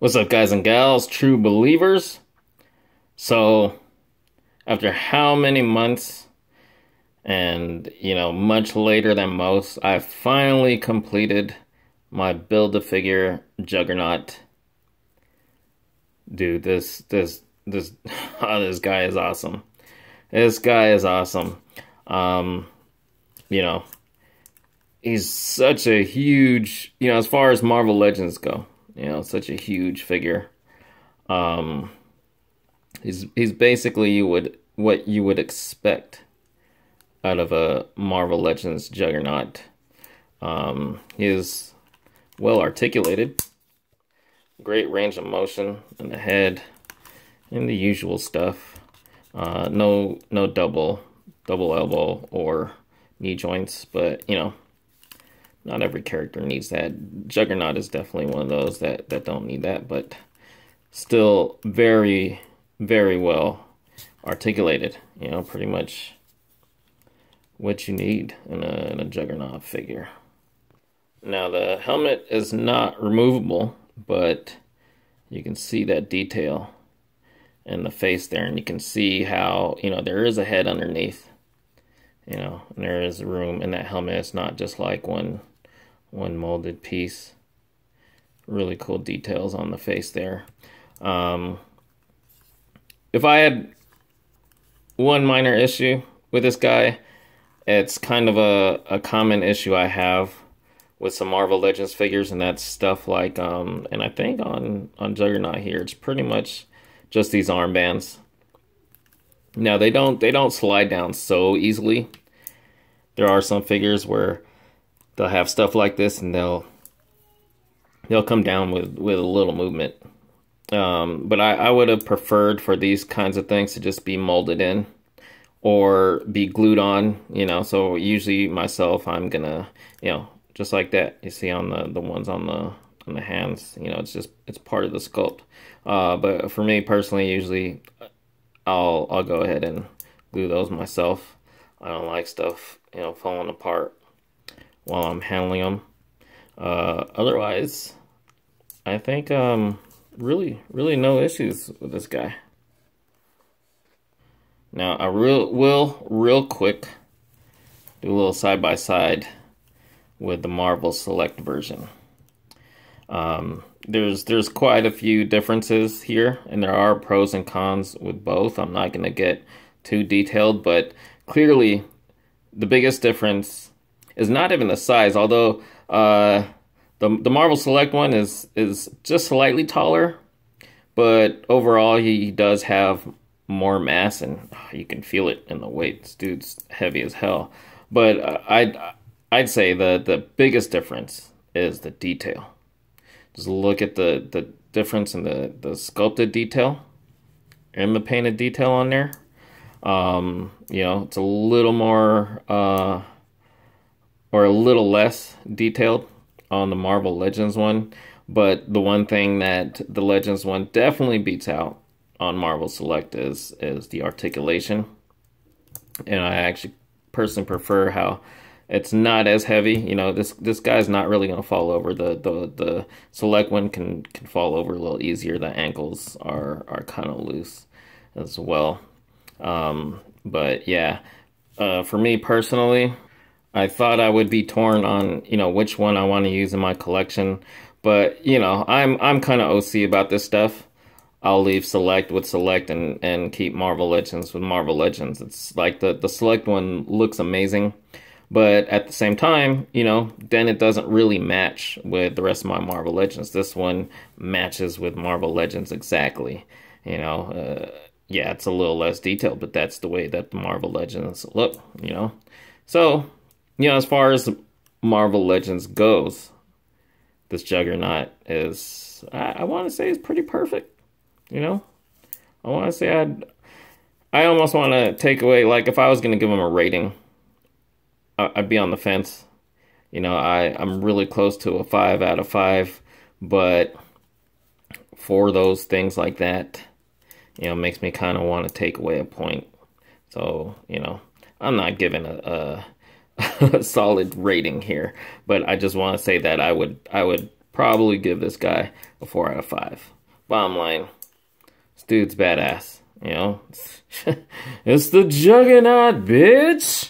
What's up, guys and gals, true believers? So, after how many months and, much later than most, I finally completed my Build-A-Figure Juggernaut. Dude, this, oh, this guy is awesome. This guy is awesome. Um, you know, he's such a huge, as far as Marvel Legends go, such a huge figure. Um, he's basically what you would expect out of a Marvel Legends Juggernaut. He is well articulated, great range of motion in the head, and the usual stuff. No double elbow or knee joints, but not every character needs that. Juggernaut is definitely one of those that don't need that, but still very, very well articulated. Pretty much what you need in a Juggernaut figure. Now, the helmet is not removable, but you can see that detail in the face there, and you can see how, there is a head underneath, and there is room in that helmet. It's not just like one molded piece. Really cool details on the face there. If I had one minor issue with this guy, it's kind of a common issue I have with some Marvel Legends figures, and that's stuff like, and I think on Juggernaut here, it's pretty much just these armbands. Now, they don't slide down so easily. There are some figures where they'll have stuff like this, and they'll come down with a little movement. But I would have preferred for these kinds of things to just be molded in or be glued on, so usually myself, I'm gonna, just like that, you see on the ones on the hands, it's part of the sculpt. But for me personally, usually I'll go ahead and glue those myself. I don't like stuff, falling apart while I'm handling them. Otherwise, I think really no issues with this guy. Now, I will real quick do a little side by side with the Marvel Select version. There's quite a few differences here, and there are pros and cons with both. I'm not going to get too detailed, but clearly the biggest difference is not even the size, although the Marvel Select one is just slightly taller, but overall he does have more mass, and you can feel it in the weight. This dude's heavy as hell. But I'd say the biggest difference is the detail. Just look at the difference in the sculpted detail and the painted detail on there. It's a little more or a little less detailed on the Marvel Legends one, but the one thing that the Legends one definitely beats out on Marvel Select is the articulation. And I actually personally prefer how it's not as heavy. This guy's not really going to fall over. The Select one can fall over a little easier. The ankles are kind of loose as well. But yeah, for me personally, I thought I would be torn on, which one I want to use in my collection. But, I'm kind of OC about this stuff. I'll leave Select with Select and keep Marvel Legends with Marvel Legends. It's like the Select one looks amazing, but at the same time, then it doesn't really match with the rest of my Marvel Legends. This one matches with Marvel Legends exactly. Yeah, it's a little less detailed, but that's the way that the Marvel Legends look, So, as far as Marvel Legends goes, this Juggernaut is, I want to say, is pretty perfect. I want to say I almost want to take away, like, if I was going to give him a rating, I'd be on the fence. I'm really close to a 5 out of 5, but for those things like that, makes me kind of want to take away a point. So, I'm not giving a solid rating here, but I just want to say that I would probably give this guy a 4 out of 5. Bottom line, this dude's badass, you know? It's the Juggernaut, bitch!